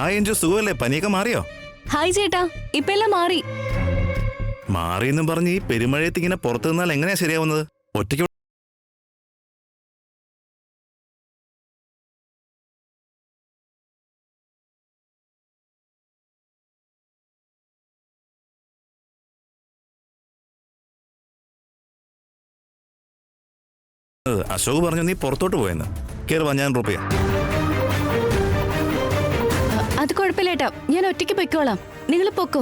Hi Anju, സുഖമല്ലേ? പനിയൊക്കെ മാറിയോ? ഹായ് ചേട്ടാ, ഇപ്പൊ എല്ലാം മാറി. മാറിയെന്നും പറഞ്ഞ് ഈ പെരുമഴയത്ത് ഇങ്ങനെ പുറത്തു നിന്നാൽ എങ്ങനെയാ ശരിയാവുന്നത്? ഒറ്റയ്ക്ക് അശോക് പറഞ്ഞു നീ പുറത്തോട്ട് പോയെന്ന്. കേറുവാ, ഞാൻ ഡ്രോപ്പ് ചെയ്യാം. അത് കുഴപ്പമില്ല ഏട്ടാ, ഞാൻ ഒറ്റയ്ക്ക് പൊയ്ക്കോളാം, നിങ്ങൾ പൊക്കോ.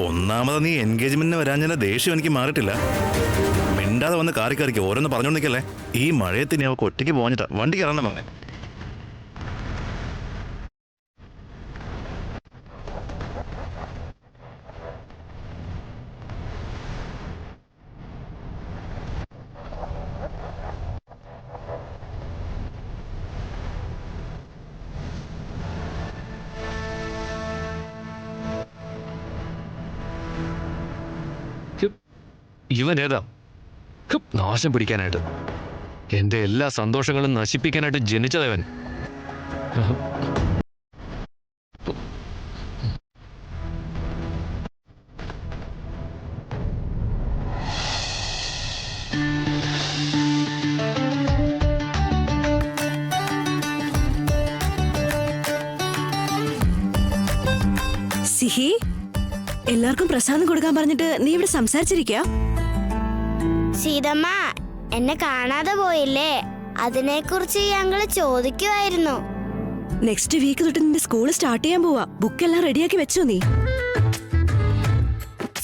ഒന്നാമത് നീ എൻഗേജ്മെന്റിന് വരാൻ ദേഷ്യം എനിക്ക് മാറിയിട്ടില്ല. മിണ്ടാതെ വന്ന് കാറിക്കാറിക്ക് ഓരോന്ന് പറഞ്ഞോണ്ടിരിക്കല്ലേ. ഈ മഴയത്ത് നീ അവൾക്ക് ഒറ്റയ്ക്ക് പോകാനിട്ടാ വണ്ടി കയറണം വന്നേ. ഇവൻ ഏതാ നാശം പിടിക്കാനായിട്ട്? എന്റെ എല്ലാ സന്തോഷങ്ങളും നശിപ്പിക്കാനായിട്ട് ജനിച്ചതവൻ. സിഹി, എല്ലാവർക്കും പ്രസാദം കൊടുക്കാൻ പറഞ്ഞിട്ട് നീ ഇവിടെ സംസാരിച്ചിരിക്കാ? സീതമ്മ എന്നെ കാണാതെ പോയില്ലേ, അതിനെക്കുറിച്ച് ഞങ്ങള് ചോദിക്കുമായിരുന്നു. നെക്സ്റ്റ് വീക്ക് തൊട്ട് നിന്റെ സ്കൂൾ സ്റ്റാർട്ട് ചെയ്യാൻ പോവാ. ബുക്കെല്ലാം റെഡിയാക്കി വെച്ചോ നീ?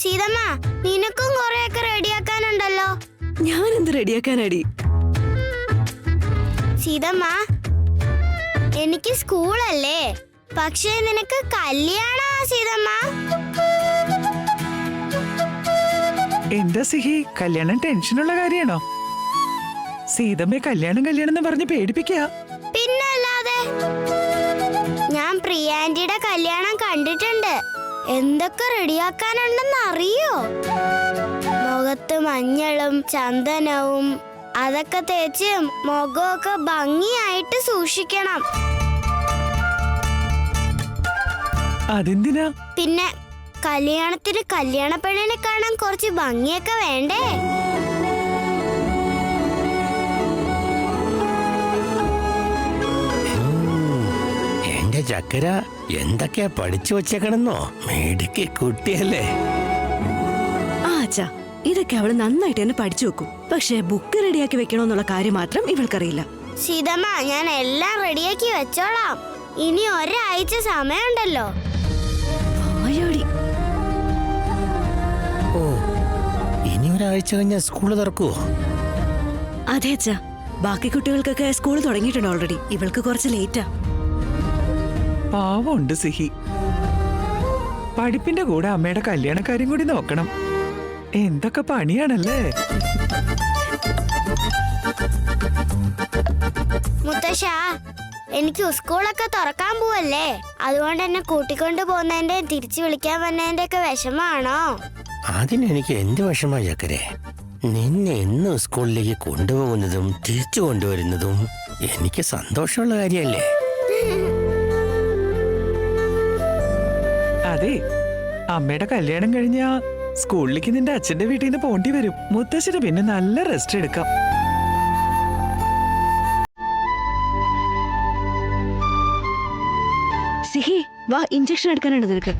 സീതമ്മ, നിനക്കും കൊറേയൊക്കെ റെഡിയാക്കാനുണ്ടല്ലോ. ഞാൻ എന്ത് റെഡിയാക്കാനടി? സീതമ്മ, എനിക്ക് സ്കൂളല്ലേ, പക്ഷേ നിനക്ക് കല്യാണാ സീതമ്മ. എന്താ സിഹി, കല്യാണം ടെൻഷനുള്ള കാര്യാണോ? സീതമ്മയെ കല്യാണം എന്ന് പറഞ്ഞ് പേടിപ്പിക്കാ? പിന്നല്ലാതെ, ഞാൻ പ്രിയാന്റിയുടെ കല്യാണം കണ്ടിട്ടുണ്ട്. എന്തൊക്കെ റെഡിയാക്കാനുണ്ടെന്ന് അറിയോ? മുഖത്ത് മഞ്ഞളും ചന്ദനവും അതൊക്കെ തേച്ച് മുഖമൊക്കെ ഭംഗിയായിട്ട് സൂക്ഷിക്കണം. അതെന്തിനാ? പിന്നെ കല്യാണത്തിന് കല്യാണ പെണ്ണിനെ കാണാൻ കുറച്ച് ഭംഗിയൊക്കെ വേണ്ടേ? എന്റെ ചക്കര എന്തൊക്കെയാ പഠിച്ചു വച്ചേക്കണെന്നോ? മേടിക്ക് കുട്ടിയല്ലേ. ആച്ചാ, ഇതൊക്കെ അവള് നന്നായിട്ട് തന്നെ പഠിച്ചു വെക്കും. പക്ഷെ ബുക്ക് റെഡിയാക്കി വെക്കണോന്നുള്ള കാര്യം മാത്രം ഇവൾക്കറിയില്ല. സീതമ്മ, ഞാൻ എല്ലാം റെഡിയാക്കി വെച്ചോളാം. ഇനി ഒരാഴ്ച സമയമുണ്ടല്ലോ. ആയോടി, ഓ, ഇനി ഒരാഴ്ച കഴിഞ്ഞാൽ സ്കൂള് തുറക്കുവോ? അതെ അച്ഛാ, ബാക്കി കുട്ടികൾക്കൊക്കെ സ്കൂൾ തുടങ്ങിയിട്ടുണ്ട് ഓൾറെഡി. ഇവൾക്ക് കുറച്ച് ലേറ്റാ. പാവമുണ്ട് സിഹി. പഠിപ്പിന്റെ കൂടെ അമ്മയുടെ കല്യാണക്കാര്യം കൂടി നോക്കണം. എന്തൊക്കെ പണിയാണല്ലേ. മുത്തശ്ശ, എനിക്ക് സ്കൂളൊക്കെ തുറക്കാൻ പോവല്ലേ, അതുകൊണ്ട് എന്നെ കൂട്ടിക്കൊണ്ട് പോകുന്നതിന്റെ തിരിച്ചു വിളിക്കാൻ വന്നതിന്റെ ഒക്കെ വിഷമാണോ? അതിനെനിക്ക് എന്ത് വിഷമാ ചക്കരെ. നിന്നെ എന്നും സ്കൂളിലേക്ക് കൊണ്ടുപോകുന്നതും തിരിച്ചു കൊണ്ടുവരുന്നതും എനിക്ക് സന്തോഷമുള്ള കാര്യല്ലേ. അതെ, അമ്മയുടെ കല്യാണം കഴിഞ്ഞാ സ്കൂളിലേക്ക് നിന്റെ അച്ഛന്റെ വീട്ടിൽ നിന്ന് പോണ്ടി വരും. മുത്തശ്ശന് പിന്നെ നല്ല റെസ്റ്റ് എടുക്കാം. സിഹി, വാ, ഇഞ്ചക്ഷൻ എടുക്കാനുണ്ട് നിനക്ക്.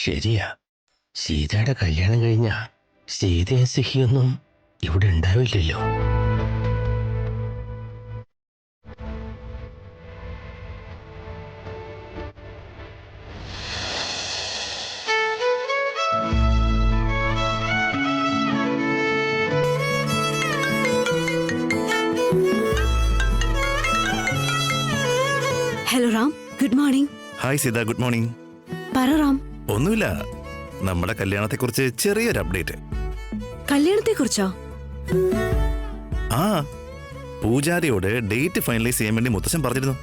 ശരിയാ, സീതയുടെ കല്യാണം കഴിഞ്ഞാ സീതയും സിഹിയൊന്നും ഇവിടെ ഉണ്ടാവില്ലല്ലോ. Hello Ram, good morning. Hi Sita, good morning. പറ റാം. ഒന്നുമില്ല, നമ്മുടെ കല്യാണത്തെക്കുറിച്ച് ചെറിയൊരു അപ്ഡേറ്റ്. കല്യാണത്തെ കുറിച്ചോ? ആ, പൂജാരിയോട് ഡേറ്റ് ഫൈനലൈസ് ചെയ്യാൻ വേണ്ടി മുത്തശ്ശൻ പറഞ്ഞിരുന്നു.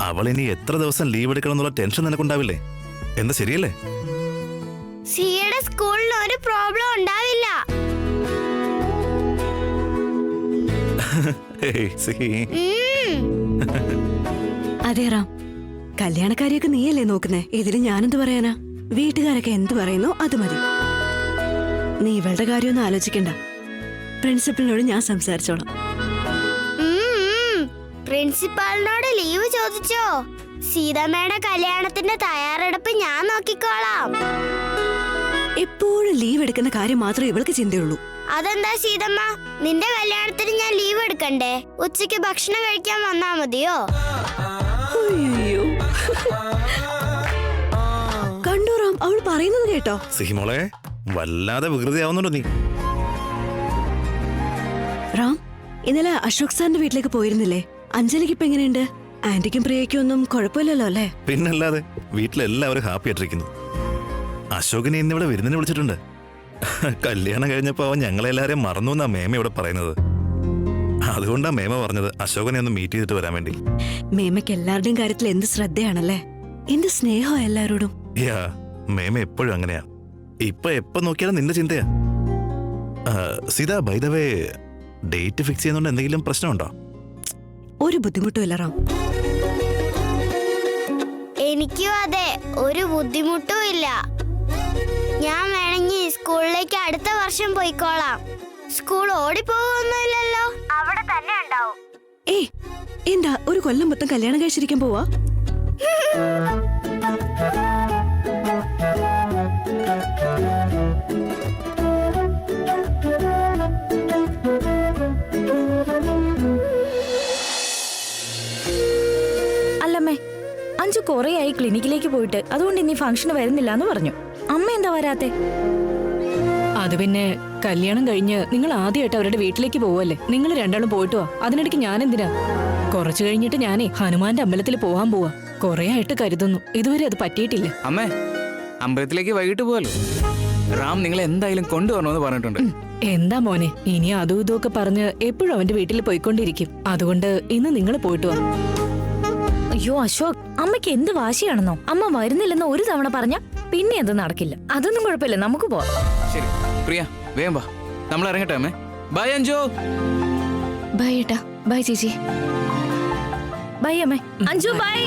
അവൾ ഇനി എത്ര ദിവസം ലീവ് എടുക്കണം എന്നുള്ള ടെൻഷൻ നിനക്കുണ്ടാവില്ലേ? എന്താ ശരിയല്ലേ? സിയുടെ സ്കൂളിന് ഒരു പ്രോബ്ലം ഉണ്ടാവില്ല. Hey, see. അതെ റാം, കല്യാണക്കാരിയൊക്കെ നീയല്ലേ നോക്കുന്നേ? ഇതിന് ഞാനെന്ത് പറയാനാ? വീട്ടുകാരൊക്കെ എന്ത് പറയുന്നു അത് മതി. നീ ഇവളുടെ കാര്യമൊന്നും ആലോചിക്കണ്ട. പ്രിൻസിപ്പലിനോട് ഞാൻ സംസാരിച്ചോളാം. പ്രിൻസിപ്പാളിനോട് ലീവ് ചോദിച്ചോ? സീതമ്മയുടെ കല്യാണത്തിന്റെ തയ്യാറെടുപ്പ് ഞാൻ നോക്കിക്കോളാം. എപ്പോഴും ലീവ് എടുക്കുന്ന കാര്യം മാത്രമേ ഇവൾക്ക് ചിന്തയുള്ളൂ. അതെന്താ സീതമ്മ, നിന്റെ കല്യാണത്തിന് ഞാൻ ലീവ് എടുക്കണ്ടേ? ഉച്ചയ്ക്ക് ഭക്ഷണം കഴിക്കാൻ വന്നാ മതിയോ? അയ്യോ, കണ്ടോ റാം, അവൾ പറയുന്നത് കേട്ടോ? സിഹിമോളെ വല്ലാതെ വികൃതിയാവുന്നുണ്ടോ നീ? റാം, ഇന്നലെ അശോക് സാറിന്റെ വീട്ടിലേക്ക് പോയിരുന്നില്ലേ? അഞ്ജലിക്ക് ഇപ്പൊ എങ്ങനെയുണ്ട്? ആന്റിക്കും പ്രിയയ്ക്കും ഒന്നും കുഴപ്പമില്ലല്ലോ അല്ലേ? പിന്നല്ലാതെ വീട്ടിലെല്ലാവരും ഹാപ്പി ആയിട്ടിരിക്കുന്നു. അശോകിനെ ഇന്നിവിടെ വിരുന്നിന് വിളിച്ചിട്ടുണ്ട്. കല്യാണം കഴിഞ്ഞപ്പോ അവൻ ഞങ്ങളെല്ലാരെയും മറന്നു എന്നാ മേമ ഇവിടെ പറയുന്നത്. അതുകൊണ്ടാ മേമ പറഞ്ഞത് അശോകനെ ഒന്ന് മീറ്റ് ചെയ്തിട്ട് വരാൻ വേണ്ടി. മേമയ്ക്ക് എല്ലാവരുടെയും കാര്യത്തിൽ എന്ത് ശ്രദ്ധയാണല്ലേ, എന്ത് സ്നേഹം എല്ലാരോടും. യാ, മേമ എപ്പോഴും അങ്ങനെയാ. ഇപ്പൊ എപ്പോ നോക്കിയാലും നിന്റെ ചിന്തയാ. Sita, by the way, date fix ചെയ്യുന്നോണ്ട് എന്തെങ്കിലും പ്രശ്നമുണ്ടോ? ഒരു ബുദ്ധിമുട്ടും ഇല്ല റാം. എനിക്കും അതെ, ഒരു ബുദ്ധിമുട്ടും ഇല്ല. ഞാൻ വേണമെങ്കിൽ സ്കൂളിലേക്ക് അടുത്ത വർഷം പോയിക്കോളാം. സ്കൂൾ ഓടിപ്പോകൊന്നുമില്ലല്ലോ, അവിടെ തന്നെ ഉണ്ടാവും. ഏയ്, എന്താ ഒരു കൊല്ലം മൊത്തം കല്യാണം കഴിച്ചിരിക്കാൻ പോവാ? അല്ലമ്മേ, അഞ്ചു കൊറേയായി ക്ലിനിക്കിലേക്ക് പോയിട്ട്, അതുകൊണ്ട് ഇനി ഫംഗ്ഷന് വരുന്നില്ല എന്ന് പറഞ്ഞു. അമ്മ എന്താ വരാത്തെ? അത് പിന്നെ കല്യാണം കഴിഞ്ഞ് നിങ്ങൾ ആദ്യമായിട്ട് അവരുടെ വീട്ടിലേക്ക് പോവല്ലേ? നിങ്ങൾ രണ്ടാളും പോയിട്ട് വാ. അതിനിടയ്ക്ക് ഞാൻ എന്തിനാ? കുറച്ചു കഴിഞ്ഞിട്ട് ഞാനേ ഹനുമാന്റെ അമ്പലത്തിൽ പോവാൻ പോവാ. കൊറേ ആയിട്ട് കരുതുന്നു, ഇതുവരെ അത് പറ്റിയിട്ടില്ല. അമ്മേ, അമ്പലത്തിലേക്ക് വൈകിട്ട് പോവാലോ. റാം നിങ്ങളെ എന്തായാലും കൊണ്ടുവരണമെന്ന് പറഞ്ഞിട്ടുണ്ട്. എന്താ മോനെ, ഇനി അതും ഇതുമൊക്കെ പറഞ്ഞ് എപ്പോഴും അവന്റെ വീട്ടിൽ പോയിക്കൊണ്ടിരിക്കും. അതുകൊണ്ട് ഇന്ന് നിങ്ങൾ പോയിട്ട് വാ. അയ്യോ അശോക്, അമ്മയ്ക്ക് എന്ത് വാശിയാണെന്നോ? അമ്മ വരുന്നില്ലെന്ന് ഒരു തവണ പറഞ്ഞ പിന്നെ അത് നടക്കില്ല. അതൊന്നും കുഴപ്പമില്ല, നമുക്ക് പോവാം. ശരി പ്രിയ, വേഗം വാ, നമ്മൾ ഇറങ്ങട്ടെ അമ്മേ. ബൈ അഞ്ജു. ബൈ ഏട്ടാ. ബൈ ചേച്ചി. ബൈ അമ്മേ. അഞ്ജു ബൈ.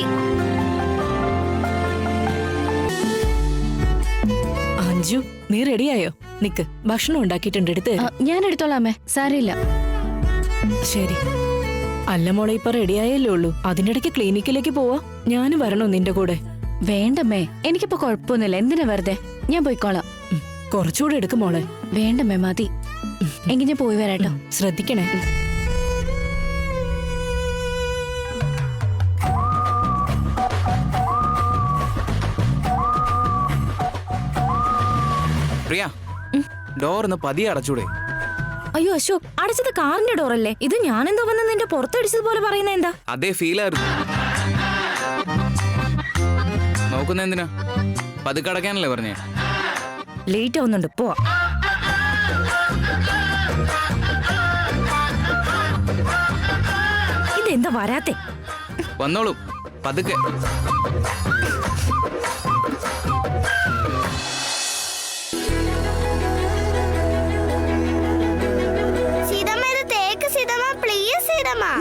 അഞ്ജു, നീ റെഡിയായോ? നിക്ക്, ഭക്ഷണം ഉണ്ടാക്കിയിട്ടുണ്ട്, എടുത്ത് തരാം. ഞാൻ എടുത്തോളാം അമ്മേ, സാരമില്ല. ശരി. അല്ല മോളെ, ഇപ്പൊ റെഡിയായല്ലേ ഉള്ളൂ. അതിനിടയ്ക്ക് ക്ലിനിക്കിലേക്ക് പോവാ. ഞാനും വരണോ നിന്റെ കൂടെ? വേണ്ടമ്മേ, എനിക്കിപ്പോ കുഴപ്പമൊന്നുമില്ല. എന്തിനാ വെറുതെ? ഞാൻ പോയിക്കോളാം. കുറച്ചുകൂടെ എടുക്കും മോളെ. വേണ്ടമ്മേ, മതി. എങ്കിൽ ഞാൻ പോയി വരാട്ടോ. ശ്രദ്ധിക്കണേ. പ്രിയ, ഡോർ ഒന്ന് പതിയെ അടച്ചൂടെ? അയ്യോ അശോക്, അടച്ചത് കാറിന്റെ ഡോറല്ലേ? ഇത് ഞാനെന്തോ വന്ന് നിന്റെ പുറത്തടിച്ചതുപോലെ പറയുന്ന എന്താ? അതേ ഫീലായിരുന്നു. നോക്കുന്ന എന്തിനാ? പതുക്കെ അടയ്ക്കാനല്ലേ പറഞ്ഞേ? ലേറ്റ് ആവുന്നുണ്ട്, പോവാ. ഇതെന്താ വരാത്തെ? വന്നോളൂ, പതുക്കെ.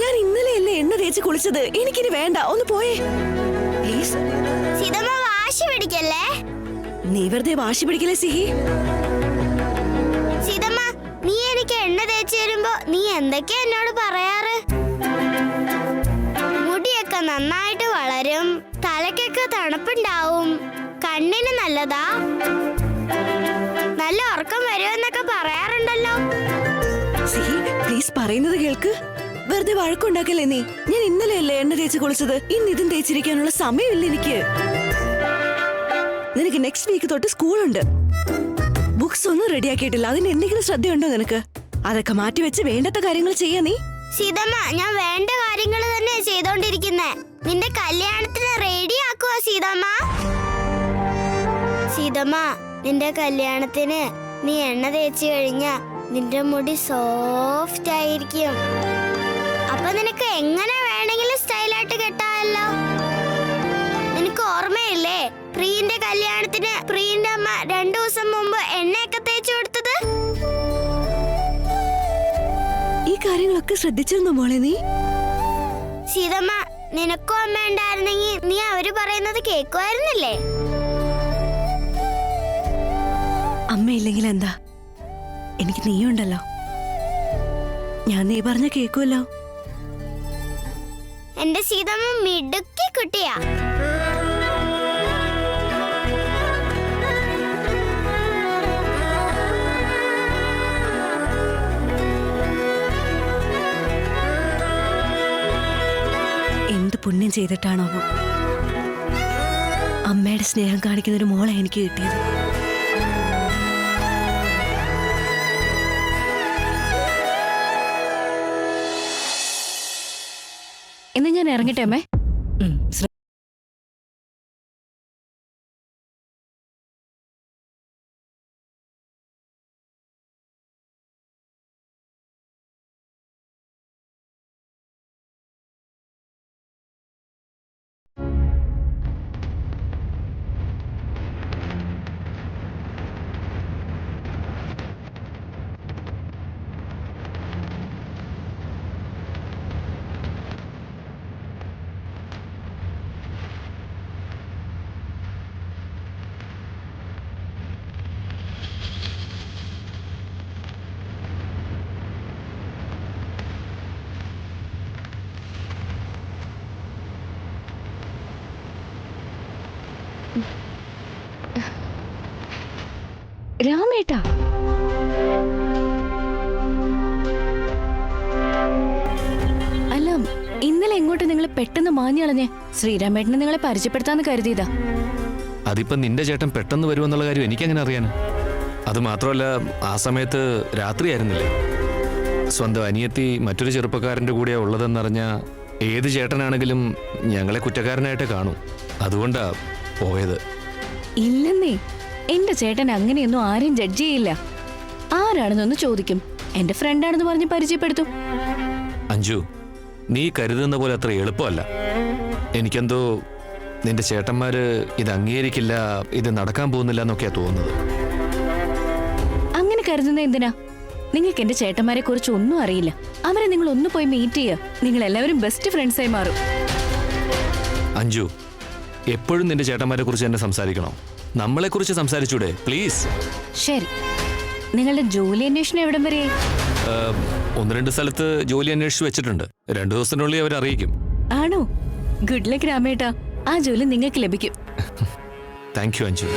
ഞാൻ ഇന്നലെയല്ലേ എണ്ണ തേച്ച് കുളിച്ചത്. എനിക്കിനി വേണ്ട, ഒന്ന് പോയേ പ്ലീസ്. സീതമ്മ വാശി പിടിക്കല്ലേ? നീ വെറുതെ വാശി പിടിക്കല്ലേ സിഹി. സീതമ്മ, നീ എനിക്ക് എണ്ണ തേച്ച് തരുമ്പോ നീ എന്തൊക്കെയാ എന്നോട് പറയാറ്? മുടിയൊക്കെ നന്നായിട്ട് വളരും, തലക്കൊക്കെ തണുപ്പുണ്ടാവും, കണ്ണിന് നല്ലതാ, നല്ല ഉറക്കം വരുമെന്നൊക്കെ പറയാറുണ്ടല്ലോ. സിഹി, പ്ലീസ് പറയുന്നത് കേൾക്ക്. വെറുതെ വഴക്കുണ്ടാക്കല്ലേ നീ. ഞാൻ ഇന്നലെയല്ലേ എണ്ണ തേച്ച് കുളിച്ചത്. ഇന്ന് ഇതും തേച്ചിരിക്കാനുള്ള സമയമില്ല എനിക്ക്. നിനക്ക് നെക്സ്റ്റ് വീക്ക് തൊട്ട് സ്കൂളുണ്ട്. ബുക്സ് ഒന്നും റെഡിയാക്കിയിട്ടില്ല. അതിന് എന്തെങ്കിലും ശ്രദ്ധയുണ്ടോ നിനക്ക്? അതൊക്കെ മാറ്റി വെച്ച് വേണ്ടത്തെ കാര്യങ്ങൾ ചെയ്യാ നീ. സീതമ്മ, ഞാൻ വേണ്ട കാര്യങ്ങൾ തന്നെ ചെയ്തോണ്ടിരിക്കുന്നേ. നിന്റെ കല്യാണത്തിന് റെഡി ആക്കുവാ സീതമ്മ. സീതമ്മ, നിന്റെ കല്യാണത്തിന് നീ എണ്ണ തേച്ച് കഴിഞ്ഞാ നിന്റെ മുടി സോഫ്റ്റ് ആയിരിക്കും. അപ്പൊ നിനക്ക് എങ്ങനെ വേണമെങ്കിലും സ്റ്റൈലായിട്ട് കെട്ടാമല്ലോ. നിനക്ക് ഓർമ്മയില്ലേ പ്രിയന്റെ കല്യാണത്തിന് പ്രിയന്റെ അമ്മ 2 ദിവസം മുമ്പ് എണ്ണയൊക്കെ തേച്ചു കൊടുത്തത്? ഈ കാര്യങ്ങളൊക്കെ ശ്രദ്ധിച്ചിരുന്നു മോളെ നീ? സീതമ്മ, നിനക്കും അമ്മ ഉണ്ടായിരുന്നെങ്കിൽ നീ അവര് പറയുന്നത് കേക്കുമായിരുന്നില്ലേ? അമ്മയില്ലെങ്കിൽ എന്താ, എനിക്ക് നീയുണ്ടല്ലോ. ഞാൻ നീ പറഞ്ഞ കേക്കുമല്ലോ. എന്റെ സീതമ്മ മിടുക്കി കുട്ടിയാ. എന്ത് പുണ്യം ചെയ്തിട്ടാണോ അമ്മയുടെ സ്നേഹം കാണിക്കുന്ന ഒരു മോളെ എനിക്ക് കിട്ടിയത്. ഇന്ന് ഞാൻ ഇറങ്ങട്ടെ അമ്മേ. രാമേട്ടാ, അല്ല ഇന്നലെ എങ്ങോട്ട് നിങ്ങൾ പെട്ടെന്ന് മാഞ്ഞളഞ്ഞേ? ശ്രീരാമേട്ടനെ നിങ്ങളെ പരിചയപ്പെടുത്താന്ന് കരുതിയതാ. അതിപ്പോ നിന്റെ ചേട്ടൻ പെട്ടെന്ന് വരുമെന്നുള്ള കാര്യം എനിക്കെങ്ങനെ അറിയാന്? അത് മാത്രമല്ല, ആ സമയത്ത് രാത്രിയായിരുന്നില്ലേ? സ്വന്തം അനിയത്തി മറ്റൊരു ചെറുപ്പക്കാരന്റെ കൂടെയാ ഉള്ളതെന്നറിഞ്ഞ ഏത് ചേട്ടനാണെങ്കിലും ഞങ്ങളെ കുറ്റക്കാരനായിട്ട് കാണും. അതുകൊണ്ടാ പോയത്. ഇല്ലെന്നേ, എന്റെ ചേട്ടൻ അങ്ങനെയൊന്നും ആരും ജഡ്ജ് ചെയ്യില്ല. ആരാണെന്നൊന്ന് ചോദിക്കും, എന്റെ ഫ്രണ്ടാണെന്ന് പറഞ്ഞ് പരിചയപ്പെടുത്തും. അഞ്ജു, നീ കരുതുന്ന പോലെ അത്ര എളുപ്പമല്ല. എനിക്കെന്തോ നിന്റെ ചേട്ടന്മാര് ഇത് അംഗീകരിക്കില്ല, ഇത് നടക്കാൻ പോകുന്നില്ല എന്നൊക്കെയാ തോന്നുന്നത്. അങ്ങനെ കരുതുന്ന എന്തിനാ? നിങ്ങൾക്ക് എന്റെ ചേട്ടന്മാരെ കുറിച്ച് ഒന്നും അറിയില്ല. അവരെ നിങ്ങൾ ഒന്ന് പോയി മീറ്റ് ചെയ്യുക, നിങ്ങൾ എല്ലാവരും ബെസ്റ്റ് ഫ്രണ്ട്സായി മാറും. അഞ്ജു, എപ്പോഴും നിന്റെ ചേട്ടന്മാരെ കുറിച്ച് തന്നെ സംസാരിക്കണോ? നമ്മളെ കുറിച്ച് സംസാരിച്ചൂടെ പ്ലീസ്? ശരി, നിങ്ങളുടെ ജോലി അന്വേഷണം എവിടം വരെ? 1-2 സ്ഥലത്ത് ജോലി അന്വേഷിച്ച് വെച്ചിട്ടുണ്ട്. 2 ദിവസത്തിനുള്ളിൽ അവർ അറിയിക്കും. ആണോ? ഗുഡ് ലക്ക് രാമേട്ടാ, ആ ജോലി നിങ്ങൾക്ക് ലഭിക്കും. Thank you Anju.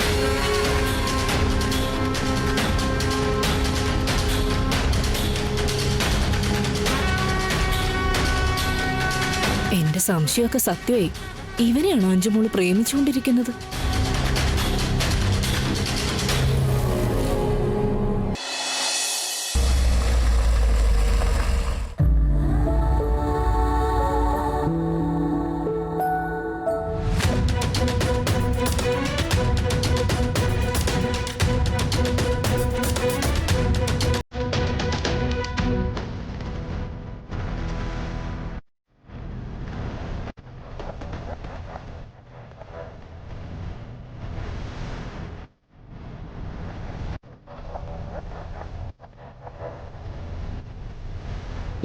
എന്റെ സംശയമൊക്കെ സത്യമായി. ഇവരെയാണോ അഞ്ജുമോള് പ്രേമിച്ചുകൊണ്ടിരിക്കുന്നത്?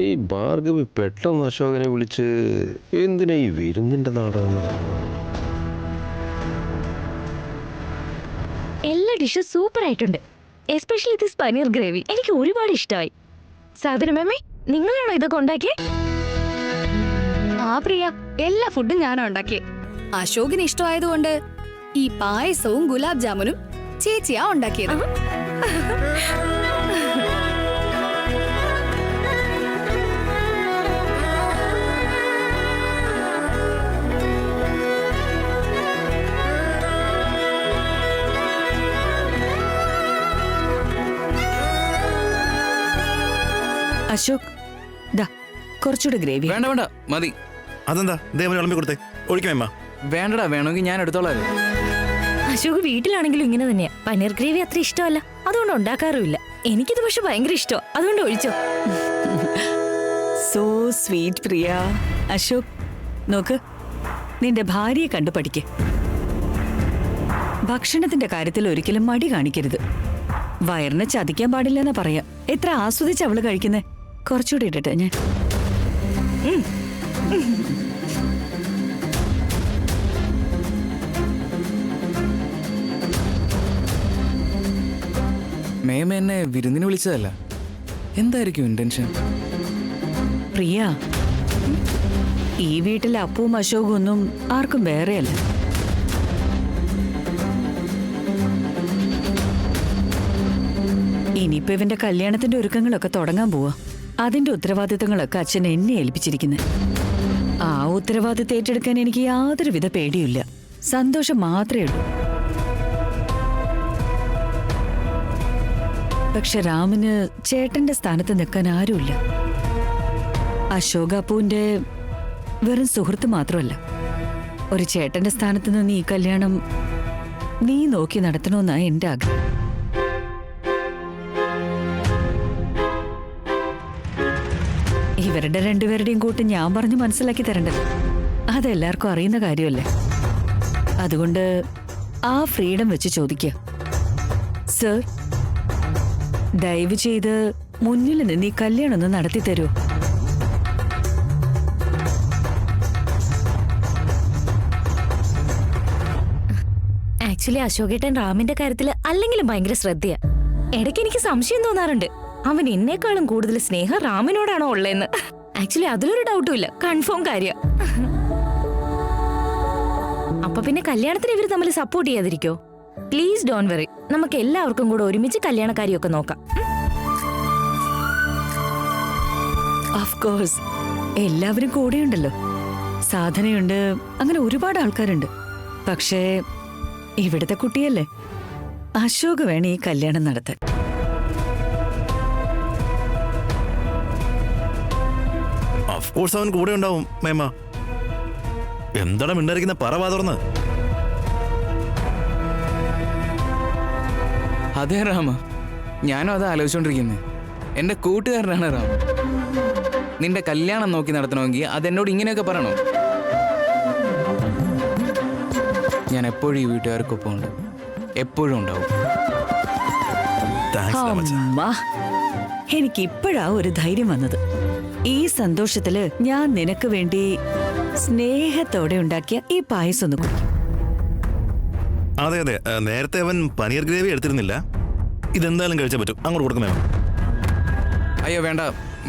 ഈ ഭാർഗവി പെട്ടെന്ന് അശോകനെ വിളിച്ച് എന്തിനാ ഈ വിരുന്നിന്റെ നാടാണ്? എല്ലാ ഡിഷും സൂപ്പർ ആയിട്ടുണ്ട്. എസ്പെഷ്യലി ദിസ് പനീർ ഗ്രേവി എനിക്ക് ഒരുപാട് ഇഷ്ടമായി. സാധന മേമേ, നിങ്ങളാണോ ഇതൊക്കെ ഉണ്ടാക്കിയേ? ആ പ്രിയ, എല്ലാ ഫുഡും ഞാനാ ഉണ്ടാക്കിയേ. അശോകിന് ഇഷ്ടമായതുകൊണ്ട് ഈ പായസവും ഗുലാബ് ജാമുനും ചേച്ചിയാ ഉണ്ടാക്കിയത്. അശോക്, ദാ കുറച്ചുകൂടെ ഗ്രേവി. വേണ്ട വേണ്ട, മതി. അതെന്താ ദേവന് വിളമ്പി കൊടുത്തേ? ഒഴിക്കാമ. വേണ്ടടാ, വേണമെങ്കിൽ ഞാൻ എടുത്തോളാം. അശോക് വീട്ടിലാണെങ്കിലും ഇങ്ങനെ തന്നെയാ. പനീർ ഗ്രേവി അത്ര ഇഷ്ടമല്ല, അതുകൊണ്ട് ഉണ്ടാക്കാറുമില്ല. എനിക്കിത് പക്ഷെ ഭയങ്കര ഇഷ്ടം, അതുകൊണ്ട് ഒഴിച്ചോ. സോ സ്വീറ്റ് പ്രിയ. അശോക്, നോക്ക്, നിന്റെ ഭാര്യയെ കണ്ടു പഠിക്ക്. ഭക്ഷണത്തിന്റെ കാര്യത്തിൽ ഒരിക്കലും മടി കാണിക്കരുത്. വയറിനെ ചതിക്കാൻ പാടില്ലെന്നാ പറയാ. എത്ര ആസ്വദിച്ച് അവള് കഴിക്കുന്നേ. കുറച്ചുകൂടി ഇട്ടിട്ട് ഞാൻ. മേമ എന്നെ വിരുന്നിന് വിളിച്ചതല്ല. എന്തായിരിക്കും ഇന്റൻഷൻ? പ്രിയ, ഈ വീട്ടിലെ അപ്പവും അശോകും ഒന്നും ആർക്കും വേറെയല്ല. ഇനിയിപ്പോ ഇവന്റെ കല്യാണത്തിന്റെ ഒരുക്കങ്ങളൊക്കെ തുടങ്ങാൻ പോവാ. അതിന്റെ ഉത്തരവാദിത്തങ്ങളൊക്കെ അച്ഛൻ എന്നെ ഏൽപ്പിച്ചിരിക്കുന്നത്. ആ ഉത്തരവാദിത്തം ഏറ്റെടുക്കാൻ എനിക്ക് യാതൊരുവിധ പേടിയില്ല. സന്തോഷം മാത്രമേ ഉള്ളൂ. പക്ഷെ രാമിന് ചേട്ടന്റെ സ്ഥാനത്ത് നിൽക്കാൻ ആരുമില്ല. അശോക് അപ്പുവിന്റെ വെറും സുഹൃത്ത് മാത്രമല്ല, ഒരു ചേട്ടന്റെ സ്ഥാനത്ത് നിന്ന് ഈ കല്യാണം നീ നോക്കി നടത്തണമെന്നാണ് എന്റെ ആഗ്രഹം. ഇവരുടെ രണ്ടുപേരുടെയും കൂട്ട് ഞാൻ പറഞ്ഞ് മനസ്സിലാക്കി തരണ്ടല്ലോ. അതെല്ലാവർക്കും അറിയുന്ന കാര്യമല്ലേ. അതുകൊണ്ട് ആ ഫ്രീഡം വെച്ച് ചോദിക്കുക. സർ, ദയവ് ചെയ്ത് മുന്നിൽ നിന്ന് ഈ കല്യാണം ഒന്ന് നടത്തി തരുമോ? ആക്ച്വലി അശോകേട്ടൻ റാമിന്റെ കാര്യത്തില് അല്ലെങ്കിലും ഭയങ്കര ശ്രദ്ധയാ. ഇടയ്ക്ക് എനിക്ക് സംശയം തോന്നാറുണ്ട്, അവൻ എന്നെക്കാളും കൂടുതൽ സ്നേഹം റാമിനോടാണോ ഉള്ളതെന്ന്. ആക്ച്വലി അതിലൊരു ഡൗട്ടും ഇല്ല, കൺഫേം കാര്യം. അപ്പൊ പിന്നെ കല്യാണത്തിന് ഇവർ തമ്മിൽ സപ്പോർട്ട് ചെയ്യാതിരിക്കോ? പ്ലീസ് ഡോണ്ട് വെറി, നമുക്ക് എല്ലാവർക്കും കൂടെ ഒരുമിച്ച് കല്യാണക്കാരിയൊക്കെ നോക്കാം. ഓഫ് കോഴ്സ്, എല്ലാവരും കൂടെയുണ്ടല്ലോ. സാധനയുണ്ട്, അങ്ങനെ ഒരുപാട് ആൾക്കാരുണ്ട്. പക്ഷേ ഇവിടുത്തെ കുട്ടിയല്ലേ, അശോക് വേണം ഈ കല്യാണം നടത്താൻ. ഓഫ് കോഴ്സ് അവൻ കൂടെ ഉണ്ടാവും മേമ. എന്താണ് മിണ്ടായിരിക്കുന്ന പറവാ തുറന്ന്? അതെ റാമ, ഞാനും അത് ആലോചിച്ചോണ്ടിരിക്കുന്നത്. എന്റെ കൂട്ടുകാരനാണ് റാം. നിന്റെ കല്യാണം നോക്കി നടത്തണമെങ്കിൽ അതെന്നോട് ഇങ്ങനെയൊക്കെ പറയണോ? ഞാൻ എപ്പോഴും ഈ വീട്ടുകാർക്കൊപ്പം ഉണ്ട്, എപ്പോഴും ഉണ്ടാവും. അമ്മ, എനിക്ക് ഇപ്പോഴാ ഒരു ധൈര്യം വന്നത്. ഈ സന്തോഷത്തില് ഞാൻ നിനക്ക് വേണ്ടി സ്നേഹത്തോടെ ഉണ്ടാക്കിയ ഈ പായസം ഒന്ന് കുടിക്കും. അതെ അതെ, നേരത്തെ അവൻ പനീർ ഗ്രേവി എടുത്തിരുന്നില്ല. ഇതെന്തായാലും കഴിച്ചാൽ പറ്റും. അങ്ങോട്ട് കൊടുക്കും മേമ. അയ്യോ വേണ്ട,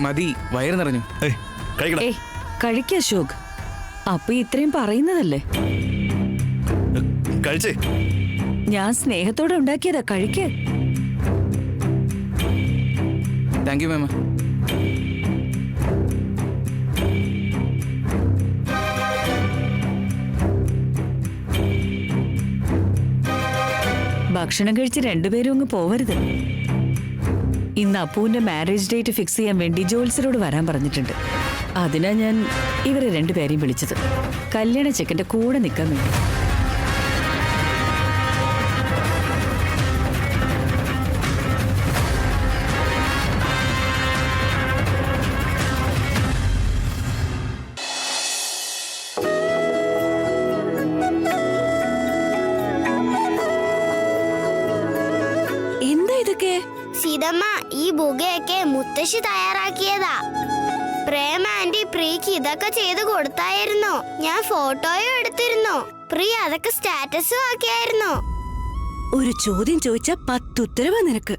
മതി, വയറ് നിറഞ്ഞു. ഏയ് കഴിക്ക അശോക്, അപ്പൊ ഇത്രയും പറയുന്നതല്ലേ. കഴിച്ചേ. ഞാൻ സ്നേഹത്തോടെ ഉണ്ടാക്കിയതാ, കഴിക്കേ. താങ്ക് യു മേമ. ഭക്ഷണം കഴിച്ച് രണ്ടുപേരും അങ്ങ് പോവരുത്. ഇന്ന് അപ്പുവിന്റെ മാരേജ് ഡേറ്റ് ഫിക്സ് ചെയ്യാൻ വേണ്ടി ജോത്സ്യരോട് വരാൻ പറഞ്ഞിട്ടുണ്ട്. അതിനാ ഞാൻ ഇവരെ രണ്ടുപേരെയും വിളിച്ചത്, കല്യാണ ചെക്കന്റെ കൂടെ നിൽക്കാൻ വേണ്ടി. സീതമ്മ, ഈ ബുഗയൊക്കെ മുത്തശ്ശി തയ്യാറാക്കിയതാ. പ്രേമ ആന്റി പ്രീക്ക് ഇതൊക്കെ ചെയ്ത് കൊടുത്തായിരുന്നു. ഞാൻ ഫോട്ടോയും എടുത്തിരുന്നു. പ്രീ അതൊക്കെ സ്റ്റാറ്റസും ആക്കിയായിരുന്നു. ഒരു ചോദ്യം ചോദിച്ച 10 ഉത്തരവാ നിനക്ക്.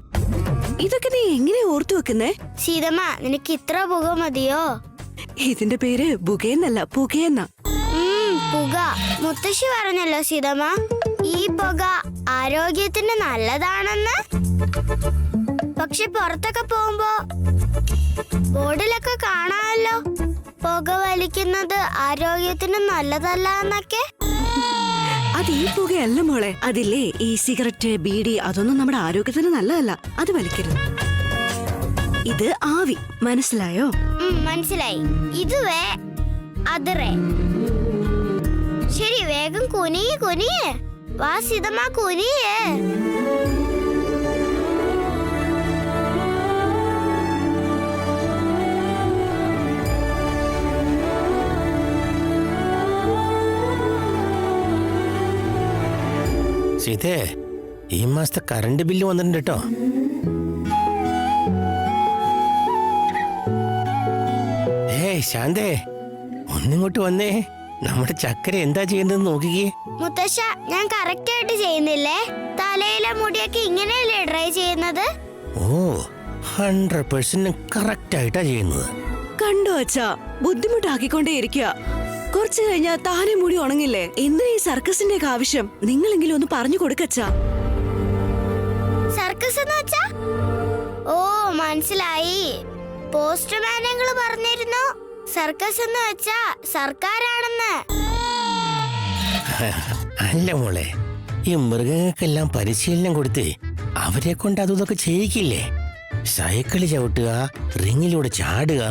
ഇതൊക്കെ നീ എങ്ങനെ ഓർത്തു വെക്കുന്നേ? സീതമ്മ, നിനക്ക് ഇത്ര പുക മതിയോ? ഇതിന്റെ പേര് ബുഗയെന്നല്ല, പുകയെന്ന. പുക. മുത്തശ്ശി പറഞ്ഞല്ലോ സീതമ്മ, ഈ പുക ആരോഗ്യത്തിന് നല്ലതാണെന്ന്. പക്ഷെ പുറത്തൊക്കെ പോകുമ്പോ ബോർഡിലൊക്കെ കാണാമല്ലോ, പുക വലിക്കുന്നത് ആരോഗ്യത്തിന് നല്ലതല്ല എന്നൊക്കെ. അത് ഈ പുകയല്ല മോളെ. അതില്ലേ ഈ സിഗരറ്റ്, ബീഡി, അതൊന്നും നമ്മുടെ ആരോഗ്യത്തിന് നല്ലതല്ല. അത് വലിക്കരുത്. ഇത് ആവി, മനസ്സിലായോ? മനസ്സിലായി. ഇതുവേ അതറേ. ശരി, വേഗം കുനിയേ. വാ സീതമ്മ, കുനിയേ. സീതേ, ഈ മാസത്തെ കറണ്ട് ബില്ല് വന്നിട്ടുണ്ട് കേട്ടോ. ശാന്തേ ഒന്നിങ്ങോട്ട് വന്നേ. നമ്മുടെ ചക്കര എന്താ ചെയ്യുന്നത് നോക്കിക്കേ. മുത്തശ്ശ, ഞാൻ കറക്റ്റ് ആയിട്ട് ചെയ്യുന്നില്ലേ? തലയിലെ മുടിയൊക്കെ ഇങ്ങനെയല്ലേ ഡ്രൈ ചെയ്യുന്നത്? ഓ 100% കറക്റ്റ് ആയിട്ടാ ചെയ്യുന്നത്. കണ്ടോ അച്ഛാ, ബുദ്ധിമുട്ടാക്കിക്കൊണ്ടേ ഇരിക്കുക. കുറച്ചു കഴിഞ്ഞാ താനെ മുടി ഉണങ്ങില്ലേ? എന്തിനാ ഈ സർക്കസിന്റെ ഒക്കെ ആവശ്യം? നിങ്ങളെങ്കിലും ഒന്ന് പറഞ്ഞു കൊടുക്കച്ചാ. സർക്കസ് എന്ന് വെച്ചാ? ഓ മനസ്സിലായി. പോസ്റ്റ്മാനങ്ങൾ പറഞ്ഞിരുന്നു സർക്കസ് എന്ന് വെച്ചാ സർക്കാരാണെന്ന്. അല്ല മോളെ, ഈ മൃഗങ്ങൾക്കെല്ലാം പരിശീലനം കൊടുത്ത് അവരെ കൊണ്ട് അതൊക്കെ ചെയ്യിക്കില്ലേ? സൈക്കിള് ചവിട്ടുക, റിങ്ങിലൂടെ ചാടുക,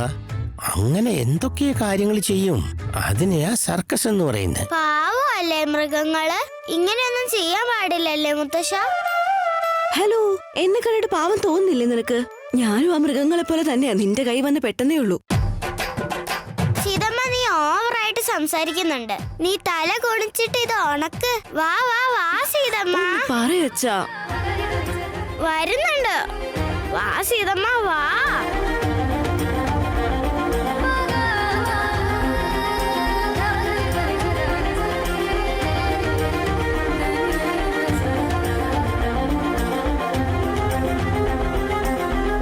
അങ്ങനെ എന്തൊക്കെ കാര്യങ്ങൾ ചെയ്യും. അതിനെയാ സർക്കസ് എന്ന് പറയുന്നത്. പാവല്ലേ മൃഗങ്ങള്? ഇങ്ങനെയൊന്നും ചെയ്യാൻ പാടില്ലല്ലേ മുത്തശ്ശ? ഹലോ, എന്നെ കണ്ടിട്ട് പാവം തോന്നുന്നില്ലേ നിനക്ക്? ഞാനും ആ മൃഗങ്ങളെ പോലെ തന്നെയാ. നിന്റെ കൈ വന്ന് പെട്ടെന്നേ ഉള്ളൂ. സീതമ്മ, നീ ഓവറായിട്ട് സംസാരിക്കുന്നുണ്ട്. നീ തല കുണിച്ചിട്ട് ഇത് ഉണക്ക്. വാ വാ വാ സീതമ്മ. പറയച്ചാ. വരുന്നുണ്ട്. വാ സീതമ്മ വാ.